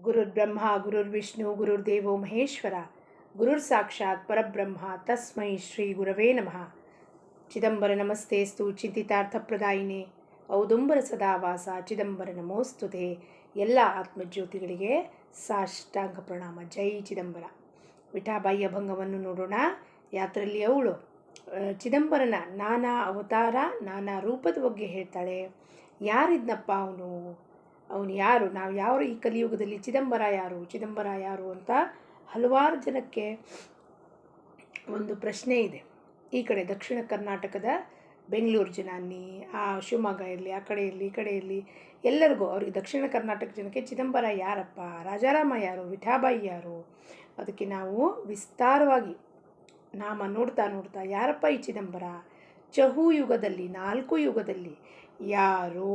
ಗುರುರ್ಬ್ರಹ್ಮ ಗುರುರ್ವಿಷ್ಣು ಗುರುರ್ದೇವೋ ಮಹೇಶ್ವರ ಗುರುರ್ ಸಾಕ್ಷಾತ್ ಪರಬ್ರಹ್ಮ ತಸ್ಮೈ ಶ್ರೀ ಗುರವೇ ನಮಃ. ಚಿದಂಬರ ನಮಸ್ತೇಸ್ತು ಚಿಂತಿತಾರ್ಥಪ್ರದಾಯಿನೇ ಔದುಂಬರ ಸದಾವಾಸ ಚಿದಂಬರ ನಮೋಸ್ತುತೆ. ಎಲ್ಲ ಆತ್ಮಜ್ಯೋತಿಗಳಿಗೆ ಸಾಷ್ಟಾಂಗ ಪ್ರಣಾಮ. ಜೈ ಚಿದಂಬರ. ವಿಠಾಬಾಯಿಯ ಭಂಗವನ್ನು ನೋಡೋಣ. ಯಾತ್ರೆಯಲ್ಲಿ ಅವಳು ಚಿದಂಬರನ ನಾನಾ ಅವತಾರ ನಾನಾ ರೂಪದ ಬಗ್ಗೆ ಹೇಳ್ತಾಳೆ. ಯಾರಿದ್ನಪ್ಪ ಅವನು ಯಾರು, ನಾವು ಯಾವ ಈ ಕಲಿಯುಗದಲ್ಲಿ ಚಿದಂಬರ ಯಾರು ಅಂತ ಹಲವಾರು ಜನಕ್ಕೆ ಒಂದು ಪ್ರಶ್ನೆ ಇದೆ. ಈ ಕಡೆ ದಕ್ಷಿಣ ಕರ್ನಾಟಕದ ಬೆಂಗಳೂರು ಜನ ಶಿವಮೊಗ್ಗ ಇರಲಿ, ಆ ಕಡೆ ಇರಲಿ, ಈ ಕಡೆ ಇರಲಿ, ಎಲ್ಲರಿಗೂ ಅವ್ರಿಗೆ ದಕ್ಷಿಣ ಕರ್ನಾಟಕ ಜನಕ್ಕೆ ಚಿದಂಬರ ಯಾರಪ್ಪ, ರಾಜಾರಾಮ ಯಾರು, ವಿಠಾಬಾಯಿ ಯಾರು, ಅದಕ್ಕೆ ನಾವು ವಿಸ್ತಾರವಾಗಿ ನಾಮ ನೋಡ್ತಾ ಯಾರಪ್ಪ ಈ ಚಿದಂಬರ, ಚಹುಯುಗದಲ್ಲಿ 4 ಯುಗದಲ್ಲಿ ಯಾರು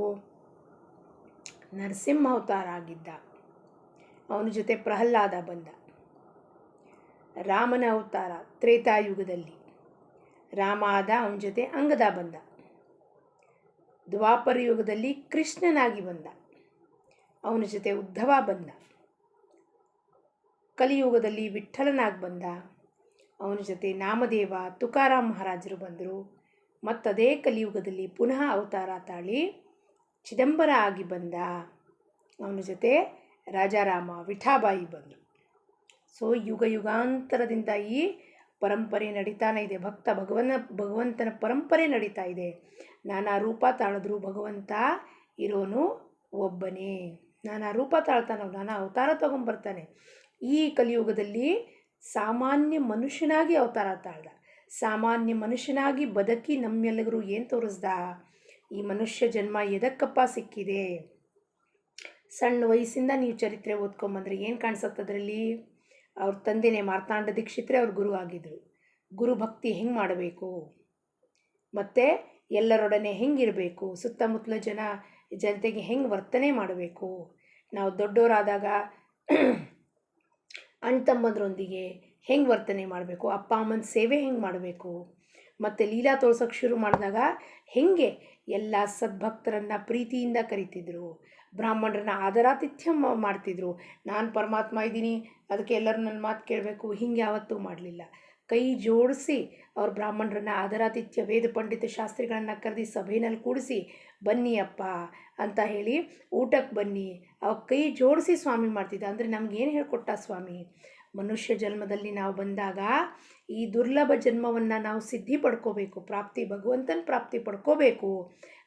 ನರಸಿಂಹ ಅವತಾರ ಆಗಿದ್ದ, ಅವನ ಜೊತೆ ಪ್ರಹ್ಲಾದ ಬಂದ. ರಾಮನ ಅವತಾರ ತ್ರೇತಾಯುಗದಲ್ಲಿ ರಾಮ ಆದ, ಅವನ ಜೊತೆ ಅಂಗದ ಬಂದ. ದ್ವಾಪರ ಯುಗದಲ್ಲಿ ಕೃಷ್ಣನಾಗಿ ಬಂದ, ಅವನ ಜೊತೆ ಉದ್ಧವ ಬಂದ. ಕಲಿಯುಗದಲ್ಲಿ ವಿಠ್ಠಲನಾಗಿ ಬಂದ, ಅವನ ಜೊತೆ ನಾಮದೇವ ತುಕಾರಾಮ್ ಮಹಾರಾಜರು ಬಂದರು. ಮತ್ತದೇ ಕಲಿಯುಗದಲ್ಲಿ ಪುನಃ ಅವತಾರ ತಾಳಿ ಚಿದಂಬರ ಆಗಿ ಬಂದ, ಅವನ ಜೊತೆ ರಾಜಾರಾಮ ವಿಠಾಬಾಯಿ ಬಂದರು. ಸೊ ಯುಗಾಂತರದಿಂದ ಈ ಪರಂಪರೆ ನಡೀತಾನೆ ಇದೆ. ಭಗವಂತನ ಪರಂಪರೆ ನಡೀತಾ ಇದೆ. ನಾನಾ ರೂಪ ತಾಳಿದ್ರು ಭಗವಂತ ಇರೋನು ಒಬ್ಬನೇ. ನಾನಾ ರೂಪ ತಾಳ್ತಾನೆ, ನಾನಾ ಅವತಾರ ತಗೊಂಬರ್ತಾನೆ. ಈ ಕಲಿಯುಗದಲ್ಲಿ ಸಾಮಾನ್ಯ ಮನುಷ್ಯನಾಗಿ ಅವತಾರ ತಾಳ್ದ, ಸಾಮಾನ್ಯ ಮನುಷ್ಯನಾಗಿ ಬದುಕಿ ನಮ್ಮೆಲ್ಲರಿಗೂ ಏನು ತೋರಿಸ್ದ, ಈ ಮನುಷ್ಯ ಜನ್ಮ ಎದಕ್ಕಪ್ಪ ಸಿಕ್ಕಿದೆ. ಸಣ್ಣ ವಯಸ್ಸಿಂದ ನೀವು ಚರಿತ್ರೆ ಓದ್ಕೊಂಬಂದ್ರೆ ಏನು ಕಾಣಿಸುತ್ತೆ ಅದರಲ್ಲಿ? ಅವ್ರ ತಂದೆನೇ ಮಾರ್ತಾಂಡ ದೀಕ್ಷಿತರೇ ಅವ್ರ ಗುರು ಆಗಿದ್ರು. ಗುರು ಭಕ್ತಿ ಹೆಂಗೆ ಮಾಡಬೇಕು, ಮತ್ತು ಎಲ್ಲರೊಡನೆ ಹೆಂಗಿರಬೇಕು, ಸುತ್ತಮುತ್ತಲ ಜನತೆಗೆ ಹೆಂಗೆ ವರ್ತನೆ ಮಾಡಬೇಕು, ನಾವು ದೊಡ್ಡವರಾದಾಗ ಅಣ್ಣ ತಮ್ಮಂದ್ರೊಂದಿಗೆ ಹೆಂಗೆ ವರ್ತನೆ ಮಾಡಬೇಕು, ಅಪ್ಪ ಅಮ್ಮನ ಸೇವೆ ಹೆಂಗೆ ಮಾಡಬೇಕು, ಮತ್ತು ಲೀಲಾ ತೋರ್ಸೋಕ್ಕೆ ಶುರು ಮಾಡಿದಾಗ ಹೆಂಗೆ ಎಲ್ಲ ಸದ್ಭಕ್ತರನ್ನು ಪ್ರೀತಿಯಿಂದ ಕರಿತಿದ್ರು, ಬ್ರಾಹ್ಮಣರನ್ನ ಆದರಾತಿಥ್ಯ ಮಾಡ್ತಿದ್ರು. ನಾನು ಪರಮಾತ್ಮ ಇದ್ದೀನಿ, ಅದಕ್ಕೆ ಎಲ್ಲರೂ ನನ್ನ ಮಾತು ಕೇಳಬೇಕು, ಹಿಂಗೆ ಯಾವತ್ತೂ ಮಾಡಲಿಲ್ಲ. ಕೈ ಜೋಡಿಸಿ ಅವ್ರ ಬ್ರಾಹ್ಮಣರನ್ನ ಆದರಾತಿಥ್ಯ ವೇದ ಪಂಡಿತ ಶಾಸ್ತ್ರಿಗಳನ್ನು ಕರೆದಿ ಸಭೆಯಲ್ಲಿ ಕೂಡಿಸಿ ಬನ್ನಿ ಅಪ್ಪ ಅಂತ ಹೇಳಿ ಊಟಕ್ಕೆ ಬನ್ನಿ, ಅವಾಗ ಕೈ ಜೋಡಿಸಿ ಸ್ವಾಮಿ ಮಾಡ್ತಿದ್ದ. ಅಂದರೆ ನಮಗೇನು ಹೇಳ್ಕೊಟ್ಟ ಸ್ವಾಮಿ? ಮನುಷ್ಯ ಜನ್ಮದಲ್ಲಿ ನಾವು ಬಂದಾಗ ಈ ದುರ್ಲಭ ಜನ್ಮವನ್ನು ನಾವು ಸಿದ್ಧಿ ಪಡ್ಕೋಬೇಕು, ಭಗವಂತನ ಪ್ರಾಪ್ತಿ ಪಡ್ಕೋಬೇಕು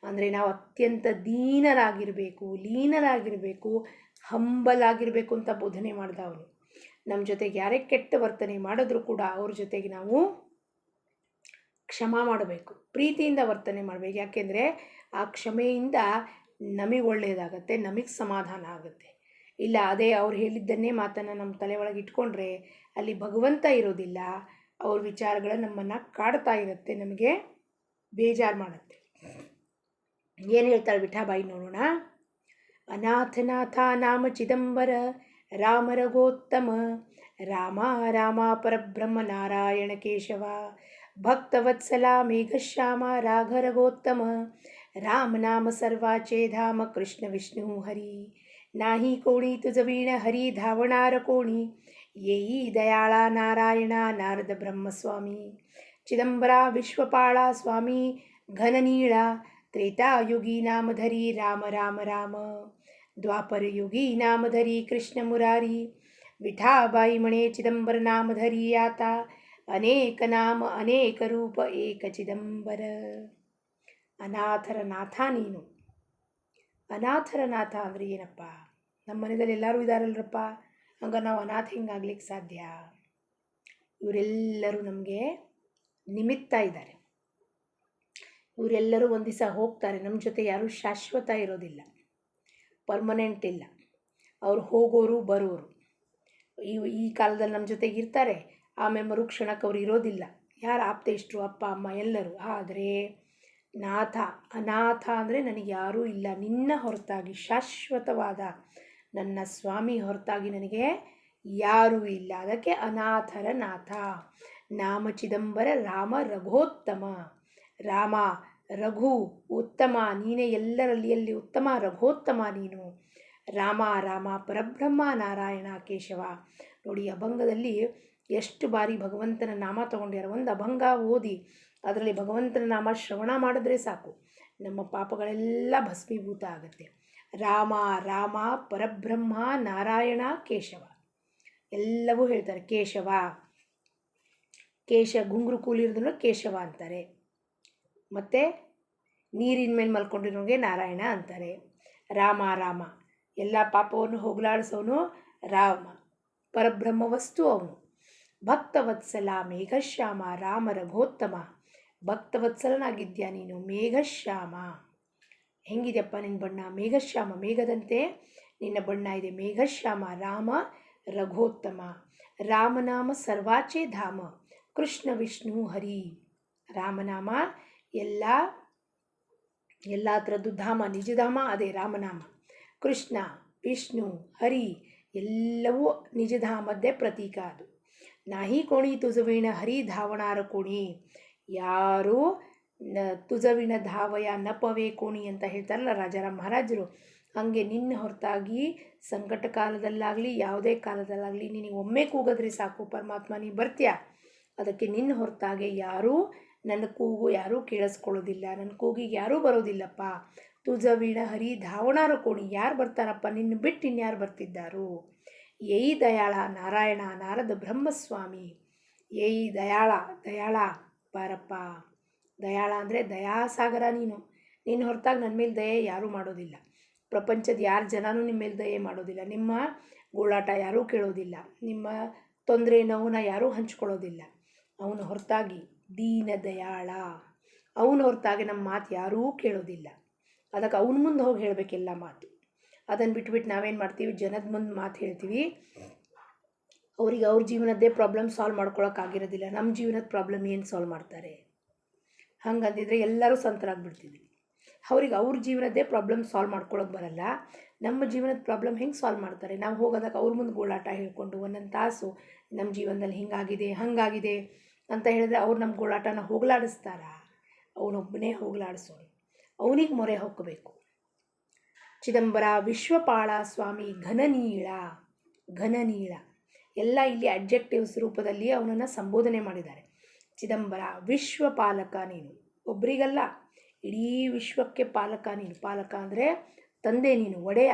ಅಂದರೆ ನಾವು ಅತ್ಯಂತ ದೀನರಾಗಿರಬೇಕು, ಲೀನರಾಗಿರಬೇಕು, ಹಂಬಲಾಗಿರಬೇಕು ಅಂತ ಬೋಧನೆ ಮಾಡ್ದ ಅವನು. ನಮ್ಮ ಜೊತೆಗೆ ಯಾರೇ ಕೆಟ್ಟ ವರ್ತನೆ ಮಾಡಿದ್ರೂ ಕೂಡ ಅವ್ರ ಜೊತೆಗೆ ನಾವು ಕ್ಷಮಾ ಮಾಡಬೇಕು, ಪ್ರೀತಿಯಿಂದ ವರ್ತನೆ ಮಾಡಬೇಕು. ಯಾಕೆಂದರೆ ಆ ಕ್ಷಮೆಯಿಂದ ನಮಗೆ ಒಳ್ಳೆಯದಾಗತ್ತೆ, ನಮಗೆ ಸಮಾಧಾನ ಆಗುತ್ತೆ. ಇಲ್ಲ ಅದೇ ಅವ್ರು ಹೇಳಿದ್ದನ್ನೇ ಮಾತನ್ನು ನಮ್ಮ ತಲೆ ಒಳಗೆ ಇಟ್ಕೊಂಡ್ರೆ ಅಲ್ಲಿ ಭಗವಂತ ಇರೋದಿಲ್ಲ, ಅವ್ರ ವಿಚಾರಗಳು ನಮ್ಮನ್ನು ಕಾಡ್ತಾ ಇರುತ್ತೆ, ನಮಗೆ ಬೇಜಾರು ಮಾಡುತ್ತೆ. ಏನು ಹೇಳ್ತಾಳೆ ವಿಠಾಬಾಯಿ ನೋಡೋಣ. ಅನಾಥನಾಥ ನಾಮ ಚಿದಂಬರ ರಾಮ ರಘೋತ್ತಮ ರಾಮ ರಾಮ ಪರಬ್ರಹ್ಮ ನಾರಾಯಣ ಕೇಶವ ಭಕ್ತವತ್ಸಲ ಮೇಘಶ್ಯಾಮ ರಾಘ ರಘೋತ್ತಮ ರಾಮ ನಾಮ ಸರ್ವಾಚೇ ಧಾಮ ಕೃಷ್ಣ ವಿಷ್ಣು ಹರಿ नाही कोणी तुझ वीण हरी धावणार कोणी येई दयाळा नारायणा नारद ब्रह्मस्वामी चिदंबरा विश्वपाळा स्वामी घननीळा त्रेतायुगी नामधरी राम राम राम द्वापरयुगी नामधरी कृष्ण मुरारी विठाबाई म्हणे चिदंबर नामधरी आता अनेक नाम अनेक रूप एक चिदंबर. ಅನಾಥರ ನಾಥ ನೀನು. ಅನಾಥರ ನಾಥ ಅಂದರೆ ಏನಪ್ಪ? ನಮ್ಮ ಮನೆಯಲ್ಲಿ ಎಲ್ಲರೂ ಇದ್ದಾರಲ್ರಪ್ಪ, ಹಂಗೆ ನಾವು ಅನಾಥ ಹೆಂಗಾಗ್ಲಿಕ್ಕೆ ಸಾಧ್ಯ? ಇವರೆಲ್ಲರೂ ನಮಗೆ ನಿಮಿತ್ತ ಇದ್ದಾರೆ. ಇವರೆಲ್ಲರೂ ಒಂದು ದಿವಸ ಹೋಗ್ತಾರೆ. ನಮ್ಮ ಜೊತೆ ಯಾರೂ ಶಾಶ್ವತ ಇರೋದಿಲ್ಲ, ಪರ್ಮನೆಂಟ್ ಇಲ್ಲ. ಅವ್ರು ಹೋಗೋರು ಬರೋರು. ಈ ಕಾಲದಲ್ಲಿ ನಮ್ಮ ಜೊತೆಗೆ ಇರ್ತಾರೆ, ಆಮೇಲೆ ಮರುಕ್ಷಣಕ್ಕೆ ಅವ್ರು ಇರೋದಿಲ್ಲ. ಯಾರು ಆಪ್ತೇಷ್ಟರು, ಅಪ್ಪ ಅಮ್ಮ ಎಲ್ಲರೂ. ಆದರೆ ಅನಾಥ ಅಂದರೆ ನನಗೆ ಯಾರೂ ಇಲ್ಲ, ನಿನ್ನ ಹೊರತಾಗಿ ಶಾಶ್ವತವಾದ ನನ್ನ ಸ್ವಾಮಿ ಹೊರತಾಗಿ ನನಗೆ ಯಾರೂ ಇಲ್ಲ. ಅದಕ್ಕೆ ಅನಾಥರ ನಾಥ. ನಾಮ ಚಿದಂಬರ ರಾಮ ರಘೋತ್ತಮ. ರಾಮ ರಘು ಉತ್ತಮ, ನೀನೇ ಎಲ್ಲರಲ್ಲಿ ಉತ್ತಮ, ರಘೋತ್ತಮ ನೀನು. ರಾಮ ರಾಮ ಪರಬ್ರಹ್ಮ ನಾರಾಯಣ ಕೇಶವ. ನೋಡಿ, ಅಭಂಗದಲ್ಲಿ ಎಷ್ಟು ಬಾರಿ ಭಗವಂತನ ನಾಮ ತಗೊಂಡ್ಯಾರ. ಒಂದು ಅಭಂಗ ಓದಿ ಅದರಲ್ಲಿ ಭಗವಂತನ ನಾಮ ಶ್ರವಣ ಮಾಡಿದ್ರೆ ಸಾಕು, ನಮ್ಮ ಪಾಪಗಳೆಲ್ಲ ಭಸ್ಮೀಭೂತ ಆಗುತ್ತೆ. ರಾಮ ರಾಮ ಪರಬ್ರಹ್ಮ ನಾರಾಯಣ ಕೇಶವ ಎಲ್ಲವೂ ಹೇಳ್ತಾರೆ. ಕೇಶವ, ಗುಂಗುರು ಕೂಲಿರೋದನ್ನು ಕೇಶವ ಅಂತಾರೆ. ಮತ್ತು ನೀರಿನ ಮೇಲೆ ಮಲ್ಕೊಂಡಿರೋಗೆ ನಾರಾಯಣ ಅಂತಾರೆ. ರಾಮ ರಾಮ ಎಲ್ಲ ಪಾಪವನ್ನು ಹೋಗಲಾಡಿಸೋನು ರಾಮ, ಪರಬ್ರಹ್ಮ ವಸ್ತು ಅವನು. ಭಕ್ತವತ್ಸಲ ಮೇಘಶ್ಯಾಮ ರಾಮ ರಘೋತ್ತಮ. ಭಕ್ತವತ್ಸಲನಾಗಿದ್ಯಾ ನೀನು, ಮೇಘಶ್ಯಾಮ. ಹೆಂಗಿದೆಯಪ್ಪ ನಿನ್ನ ಬಣ್ಣ? ಮೇಘಶ್ಯಾಮ, ಮೇಘದಂತೆ ನಿನ್ನ ಬಣ್ಣ ಇದೆ. ಮೇಘಶ್ಯಾಮ ರಾಮ ರಘೋತ್ತಮ. ರಾಮನಾಮ ಸರ್ವಾಚೆ ಧಾಮ, ಕೃಷ್ಣ ವಿಷ್ಣು ಹರಿ. ರಾಮನಾಮ ಎಲ್ಲ ಥರದ್ದು ಧಾಮ, ನಿಜಧಾಮ ಅದೇ ರಾಮನಾಮ. ಕೃಷ್ಣ ವಿಷ್ಣು ಹರಿ ಎಲ್ಲವೂ ನಿಜಧಾಮದ್ದೇ ಪ್ರತೀಕ ಅದು. ನಾಹಿ ಕೋಣಿ ತುಜವೀಣ ಹರಿ ಧಾವಣಾರ ಕೋಣಿ. ಯಾರೂ ತುಜವಿನ ಧಾವಯ ನಪವೇ ಕೋಣಿ ಅಂತ ಹೇಳ್ತಾರಲ್ಲ ರಾಜಾರಾಮ್ ಮಹಾರಾಜರು. ಹಾಗೆ ನಿನ್ನ ಹೊರತಾಗಿ ಸಂಕಟ ಕಾಲದಲ್ಲಾಗಲಿ ಯಾವುದೇ ಕಾಲದಲ್ಲಾಗಲಿ ನಿನಗೆ ಒಮ್ಮೆ ಕೂಗಿದ್ರೆ ಸಾಕು ಪರಮಾತ್ಮ ನೀ ಬರ್ತೀಯ. ಅದಕ್ಕೆ ನಿನ್ನ ಹೊರತಾಗೆ ಯಾರೂ ನನ್ನ ಕೂಗು ಯಾರೂ ಕೇಳಿಸ್ಕೊಳ್ಳೋದಿಲ್ಲ, ನನ್ನ ಕೂಗಿಗೆ ಯಾರೂ ಬರೋದಿಲ್ಲಪ್ಪ. ತುಜವೀಣ ಹರಿ ಧಾವಣಾರ ಕೋಣಿ. ಯಾರು ಬರ್ತಾರಪ್ಪ ನಿನ್ನ ಬಿಟ್ಟು ಇನ್ಯಾರು ಬರ್ತಿದ್ದಾರೋ. ಯೈ ದಯಾಳ ನಾರಾಯಣ ನಾರದ ಬ್ರಹ್ಮಸ್ವಾಮಿ. ಯೈ ದಯಾಳ, ದಯಾಳ ಬಾರಪ್ಪ. ದಯಾಳ ಅಂದರೆ ದಯಾಸಾಗರ ನೀನು. ನಿನ್ನ ಹೊರತಾಗಿ ನನ್ನ ಮೇಲೆ ದಯೆ ಯಾರೂ ಮಾಡೋದಿಲ್ಲ. ಪ್ರಪಂಚದ ಯಾರು ಜನನೂ ನಿಮ್ಮ ಮೇಲೆ ದಯೆ ಮಾಡೋದಿಲ್ಲ. ನಿಮ್ಮ ಗೋಳಾಟ ಯಾರೂ ಕೇಳೋದಿಲ್ಲ, ನಿಮ್ಮ ತೊಂದರೆ ನೋವನ್ನ ಯಾರೂ ಹಂಚ್ಕೊಳ್ಳೋದಿಲ್ಲ. ಅವನ ಹೊರತಾಗಿ ದೀನ ದಯಾಳ, ಅವನ ಹೊರತಾಗಿ ನಮ್ಮ ಮಾತು ಯಾರೂ ಕೇಳೋದಿಲ್ಲ. ಅದಕ್ಕೆ ಅವನ ಮುಂದೆ ಹೋಗಿ ಹೇಳಬೇಕೆಲ್ಲ ಮಾತು. ಅದನ್ನು ಬಿಟ್ಬಿಟ್ಟು ನಾವೇನು ಮಾಡ್ತೀವಿ, ಜನದ ಮುಂದೆ ಮಾತು ಹೇಳ್ತೀವಿ. ಅವ್ರಿಗೆ ಅವ್ರ ಜೀವನದ್ದೇ ಪ್ರಾಬ್ಲಮ್ ಸಾಲ್ವ್ ಮಾಡ್ಕೊಳಕ್ಕಾಗಿರೋದಿಲ್ಲ, ನಮ್ಮ ಜೀವನದ ಪ್ರಾಬ್ಲಮ್ ಏನು ಸಾಲ್ವ್ ಮಾಡ್ತಾರೆ? ಹಂಗಂದಿದ್ರೆ ಎಲ್ಲರೂ ಸಂತರಾಗ್ಬಿಡ್ತಿದ್ವಿ. ಅವ್ರಿಗೆ ಅವ್ರ ಜೀವನದ್ದೇ ಪ್ರಾಬ್ಲಮ್ ಸಾಲ್ವ್ ಮಾಡ್ಕೊಳಕ್ಕೆ ಬರಲ್ಲ, ನಮ್ಮ ಜೀವನದ ಪ್ರಾಬ್ಲಮ್ ಹೆಂಗೆ ಸಾಲ್ವ್ ಮಾಡ್ತಾರೆ? ನಾವು ಹೋಗೋದಕ್ಕೆ ಅವ್ರ ಮುಂದೆ ಗೋಳಾಟ ಹೇಳ್ಕೊಂಡು ಒಂದೊಂದು ತಾಸು ನಮ್ಮ ಜೀವನದಲ್ಲಿ ಹಿಂಗಾಗಿದೆ ಹಾಗಾಗಿದೆ ಅಂತ ಹೇಳಿದ್ರೆ ಅವ್ರು ನಮ್ಮ ಗೋಳಾಟನ ಹೋಗಲಾಡಿಸ್ತಾರ? ಅವನೊಬ್ಬನೇ ಹೋಗಲಾಡಿಸೋನು, ಅವನಿಗೆ ಮೊರೆ ಹೋಗಬೇಕು. ಚಿದಂಬರ ವಿಶ್ವಪಾಳ ಸ್ವಾಮಿ ಘನನೀಳ. ಘನನೀಳ ಎಲ್ಲ ಇಲ್ಲಿ ಅಡ್ಜೆಕ್ಟಿವ್ಸ್ ರೂಪದಲ್ಲಿ ಅವನನ್ನು ಸಂಬೋಧನೆ ಮಾಡಿದ್ದಾರೆ. ಚಿದಂಬರ ವಿಶ್ವಪಾಲಕ ನೀನು, ಒಬ್ಬರಿಗಲ್ಲ ಇಡೀ ವಿಶ್ವಕ್ಕೆ ಪಾಲಕ ನೀನು. ಪಾಲಕ ಅಂದರೆ ತಂದೆ ನೀನು, ಒಡೆಯ.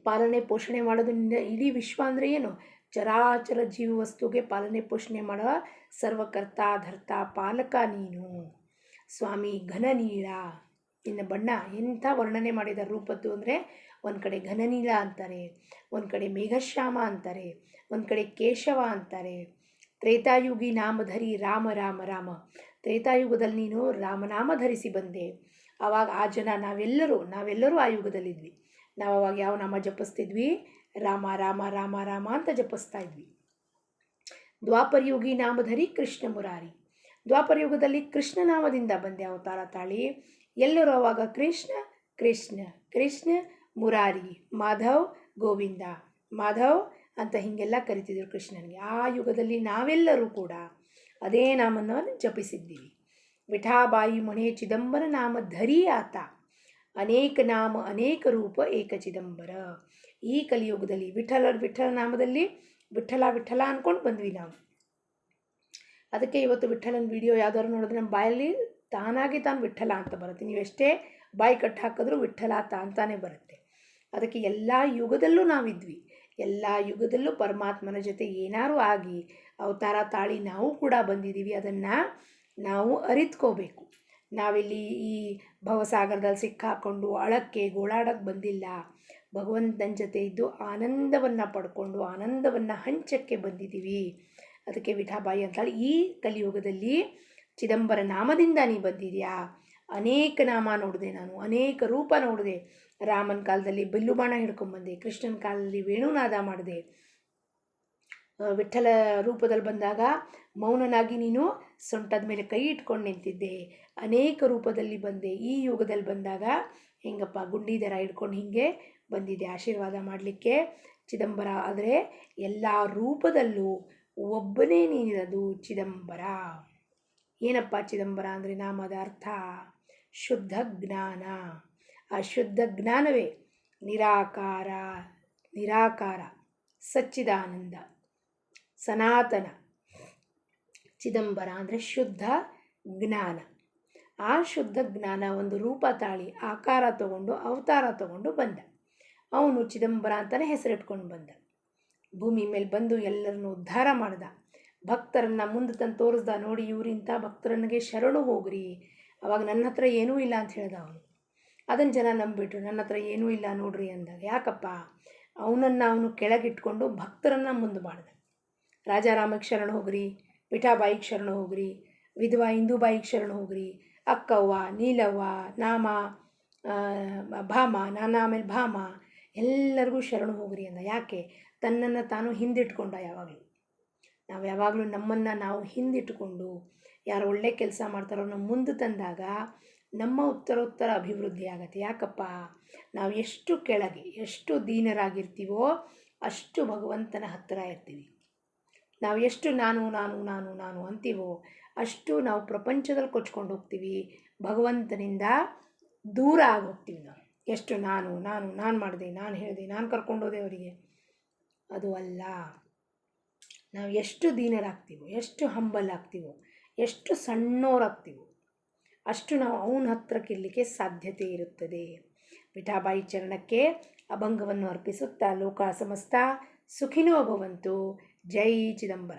ಪಾಲನೆ ಪೋಷಣೆ ಮಾಡೋದು ನಿನ್ನ. ಇಡೀ ವಿಶ್ವ ಅಂದರೆ ಏನು? ಚರಾಚರ ಜೀವ ವಸ್ತುಗೆ ಪಾಲನೆ ಪೋಷಣೆ ಮಾಡುವ ಸರ್ವಕರ್ತ ಧರ್ತ ಪಾಲಕ ನೀನು ಸ್ವಾಮಿ. ಘನನೀಳ ನಿನ್ನ ಬಣ್ಣ ಎಂಥ ವರ್ಣನೆ ಮಾಡಿದ ರೂಪದ್ದು ಅಂದರೆ, ಒಂದು ಕಡೆ ಘನನೀಳ ಅಂತಾರೆ, ಒಂದು ಕಡೆ ಮೇಘಶ್ಯಾಮ ಅಂತಾರೆ, ಒಂದು ಕಡೆ ಕೇಶವ ಅಂತಾರೆ. ತ್ರೇತಾಯುಗಿ ನಾಮಧರಿ ರಾಮ ರಾಮ ರಾಮ. ತ್ರೇತಾಯುಗದಲ್ಲಿ ನೀನು ರಾಮನಾಮ ಧರಿಸಿ ಬಂದೆ. ಆವಾಗ ಆ ಜನ ನಾವೆಲ್ಲರೂ ಆ ಯುಗದಲ್ಲಿದ್ವಿ. ನಾವು ಅವಾಗ ಯಾವ ನಾಮ ಜಪಿಸ್ತಿದ್ವಿ? ರಾಮ ರಾಮ ರಾಮ ರಾಮ ಅಂತ ಜಪಿಸ್ತಾ ಇದ್ವಿ. ದ್ವಾಪರಯುಗಿ ನಾಮಧರಿ ಕೃಷ್ಣ ಮುರಾರಿ. ದ್ವಾಪರಯುಗದಲ್ಲಿ ಕೃಷ್ಣ ನಾಮದಿಂದ ಬಂದೆ ಅವತಾರ ತಾಳಿ. ಎಲ್ಲರೂ ಅವಾಗ ಕೃಷ್ಣ ಕೃಷ್ಣ ಕೃಷ್ಣ ಮುರಾರಿ, ಮಾಧವ್ ಗೋವಿಂದ, ಮಾಧವ್ ಅಂತ ಹೀಗೆಲ್ಲ ಕರಿತಿದ್ರು ಕೃಷ್ಣನಿಗೆ. ಆ ಯುಗದಲ್ಲಿ ನಾವೆಲ್ಲರೂ ಕೂಡ ಅದೇ ನಾಮವನ್ನು ಜಪಿಸಿದ್ದೀವಿ. ವಿಠಾಬಾಯಿ ಮೊಣೆ ಚಿದಂಬರ ನಾಮ ಧರಿ ಆತ. ಅನೇಕ ನಾಮ ಅನೇಕ ರೂಪ ಏಕ ಚಿದಂಬರ. ಈ ಕಲಿಯುಗದಲ್ಲಿ ವಿಠಲ ನಾಮದಲ್ಲಿ ವಿಠಲ ವಿಠಲ ಅಂದ್ಕೊಂಡು ಬಂದ್ವಿ ನಾವು. ಅದಕ್ಕೆ ಇವತ್ತು ವಿಠಲನ ವಿಡಿಯೋ ಯಾವ್ದಾದ್ರು ನೋಡಿದ್ರೆ ನಮ್ಮ ಬಾಯಲ್ಲಿ ತಾನಾಗಿ ತಾನು ವಿಠಲ ಅಂತ ಬರುತ್ತೆ. ನೀವು ಎಷ್ಟೇ ಬಾಯಿ ಕಟ್ಟು ಹಾಕಿದ್ರೂ ವಿಠಲ ತಾಂತಾನೆ ಬರುತ್ತೆ. ಅದಕ್ಕೆ ಎಲ್ಲ ಯುಗದಲ್ಲೂ ನಾವಿದ್ವಿ. ಎಲ್ಲ ಯುಗದಲ್ಲೂ ಪರಮಾತ್ಮನ ಜೊತೆ ಏನಾರು ಆಗಿ ಅವತಾರ ತಾಳಿ ನಾವು ಕೂಡ ಬಂದಿದ್ದೀವಿ. ಅದನ್ನು ನಾವು ಅರಿತ್ಕೋಬೇಕು. ನಾವಿಲ್ಲಿ ಈ ಭವಸಾಗರದಲ್ಲಿ ಸಿಕ್ಕಾಕೊಂಡು ಅಳಕ್ಕೆ ಗೋಳಾಡಕ್ಕೆ ಬಂದಿಲ್ಲ. ಭಗವಂತನ ಜೊತೆ ಇದ್ದು ಆನಂದವನ್ನು ಪಡ್ಕೊಂಡು ಆನಂದವನ್ನು ಹಂಚಕ್ಕೆ ಬಂದಿದ್ದೀವಿ. ಅದಕ್ಕೆ ವಿಠಾಬಾಯಿ ಅಂತಾಳೆ, ಈ ಕಲಿಯುಗದಲ್ಲಿ ಚಿದಂಬರ ನಾಮದಿಂದ ನೀ ಬಂದಿದ್ಯಾ. ಅನೇಕ ನಾಮ ನೋಡಿದೆ ನಾನು, ಅನೇಕ ರೂಪ ನೋಡಿದೆ. ರಾಮನ ಕಾಲದಲ್ಲಿ ಬಿಲ್ಲುಬಾಣ ಹಿಡ್ಕೊಂಡ್ಬಂದೆ, ಕೃಷ್ಣನ ಕಾಲದಲ್ಲಿ ವೇಣುನಾದ ಮಾಡಿದೆ. ವಿಠಲ ರೂಪದಲ್ಲಿ ಬಂದಾಗ ಮೌನನಾಗಿ ನೀನು ಸೊಂಟದ ಮೇಲೆ ಕೈ ಇಟ್ಕೊಂಡು ನಿಂತಿದ್ದೆ. ಅನೇಕ ರೂಪದಲ್ಲಿ ಬಂದೆ. ಈ ಯುಗದಲ್ಲಿ ಬಂದಾಗ ಹೆಂಗಪ್ಪ ಗುಂಡಿದರ ಹಿಡ್ಕೊಂಡು ಹೀಗೆ ಬಂದಿದ್ದೆ ಆಶೀರ್ವಾದ ಮಾಡಲಿಕ್ಕೆ. ಚಿದಂಬರ ಆದರೆ ಎಲ್ಲ ರೂಪದಲ್ಲೂ ಒಬ್ಬನೇ ನೀನಿರೋದು ಚಿದಂಬರ. ಏನಪ್ಪ ಚಿದಂಬರ ಅಂದರೆ ನಾಮದ ಅರ್ಥ ಶುದ್ಧ ಜ್ಞಾನ. ಆ ಶುದ್ಧ ಜ್ಞಾನವೇ ನಿರಾಕಾರ, ನಿರಾಕಾರ, ಸಚ್ಚಿದಾನಂದ, ಸನಾತನ. ಚಿದಂಬರ ಅಂದರೆ ಶುದ್ಧ ಜ್ಞಾನ. ಆ ಶುದ್ಧ ಜ್ಞಾನ ಒಂದು ರೂಪ ತಾಳಿ ಆಕಾರ ತಗೊಂಡು ಅವತಾರ ತಗೊಂಡು ಬಂದ. ಅವನು ಚಿದಂಬರ ಅಂತಲೇ ಹೆಸರಿಟ್ಕೊಂಡು ಬಂದ. ಭೂಮಿ ಮೇಲೆ ಬಂದು ಎಲ್ಲರನ್ನು ಉದ್ಧಾರ ಮಾಡ್ದ. ಭಕ್ತರನ್ನು ಮುಂದೆ ತಂದು ತೋರಿಸ್ದ, ನೋಡಿ ಇವರಿಂಥ ಭಕ್ತರನಿಗೆ ಶರಣು ಹೋಗ್ರಿ. ಅವಾಗ ನನ್ನ ಹತ್ರ ಏನೂ ಇಲ್ಲ ಅಂತ ಹೇಳ್ದ ಅವನು. ಅದನ್ನು ಜನ ನಂಬಿಬಿಟ್ರು. ನನ್ನ ಹತ್ರ ಏನೂ ಇಲ್ಲ ನೋಡ್ರಿ ಅಂದಾಗ, ಯಾಕಪ್ಪ ಅವನನ್ನು ಅವನು ಕೆಳಗಿಟ್ಕೊಂಡು ಭಕ್ತರನ್ನು ಮುಂದೆ ಮಾಡ್ದ. ರಾಜಾರಾಮಕ್ಕೆ ಶರಣ ಹೋಗ್ರಿ, ಮಿಠಾಬಾಯಿಗೆ ಶರಣ ಹೋಗ್ರಿ, ವಿಧವಾ ಇಂದುಬಾಯಿಗೆ ಶರಣ ಹೋಗ್ರಿ, ಅಕ್ಕವ್ವ, ನೀಲವ್ವ, ನಾಮ, ಭಾಮ, ನಾನ ಆಮೇಲೆ ಭಾಮ, ಎಲ್ಲರಿಗೂ ಶರಣು ಹೋಗ್ರಿ ಅಂದ. ಯಾಕೆ? ತನ್ನನ್ನು ತಾನು ಹಿಂದಿಟ್ಕೊಂಡ. ಯಾವಾಗಲೂ ನಾವು ಯಾವಾಗಲೂ ನಮ್ಮನ್ನು ನಾವು ಹಿಂದಿಟ್ಟುಕೊಂಡು ಯಾರು ಒಳ್ಳೆ ಕೆಲಸ ಮಾಡ್ತಾರೋ ನಮ್ಮ ಮುಂದೆ ತಂದಾಗ ನಮ್ಮ ಉತ್ತರೋತ್ತರ ಅಭಿವೃದ್ಧಿ ಆಗತ್ತೆ. ಯಾಕಪ್ಪ? ನಾವು ಎಷ್ಟು ಕೆಳಗೆ, ಎಷ್ಟು ದೀನರಾಗಿರ್ತೀವೋ ಅಷ್ಟು ಭಗವಂತನ ಹತ್ತಿರ ಇರ್ತೀವಿ. ನಾವು ಎಷ್ಟು ನಾನು ನಾನು ನಾನು ನಾನು ಅಂತೀವೋ ಅಷ್ಟು ನಾವು ಪ್ರಪಂಚದಲ್ಲಿ ಕೊಚ್ಕೊಂಡು ಹೋಗ್ತೀವಿ, ಭಗವಂತನಿಂದ ದೂರ ಆಗಿ ಹೋಗ್ತೀವಿ. ನಾವು ಎಷ್ಟು ನಾನು ನಾನು ನಾನು ಮಾಡಿದೆ, ನಾನು ಹೇಳಿದೆ, ನಾನು ಕರ್ಕೊಂಡೋದೆ ಅವರಿಗೆ, ಅದು ಅಲ್ಲ. ನಾವು ಎಷ್ಟು ದೀನರಾಗ್ತೀವೋ, ಎಷ್ಟು ಹಂಬಲ್ ಆಗ್ತೀವೋ, ಎಷ್ಟು ಸಣ್ಣೋರಾಗ್ತೀವೋ ಅಷ್ಟು ನಾವು ಅವನ ಹತ್ರಕ್ಕೆ ಇರಲಿಕ್ಕೆ ಸಾಧ್ಯತೆ ಇರುತ್ತದೆ. ಮಿಠಾಬಾಯಿ ಚರಣಕ್ಕೆ ಅಭಂಗವನ್ನು ಅರ್ಪಿಸುತ್ತಾ ಲೋಕ ಸಮಸ್ತ ಸುಖಿನೋ ಭವಂತು. ಜೈ ಚಿದಂಬರ.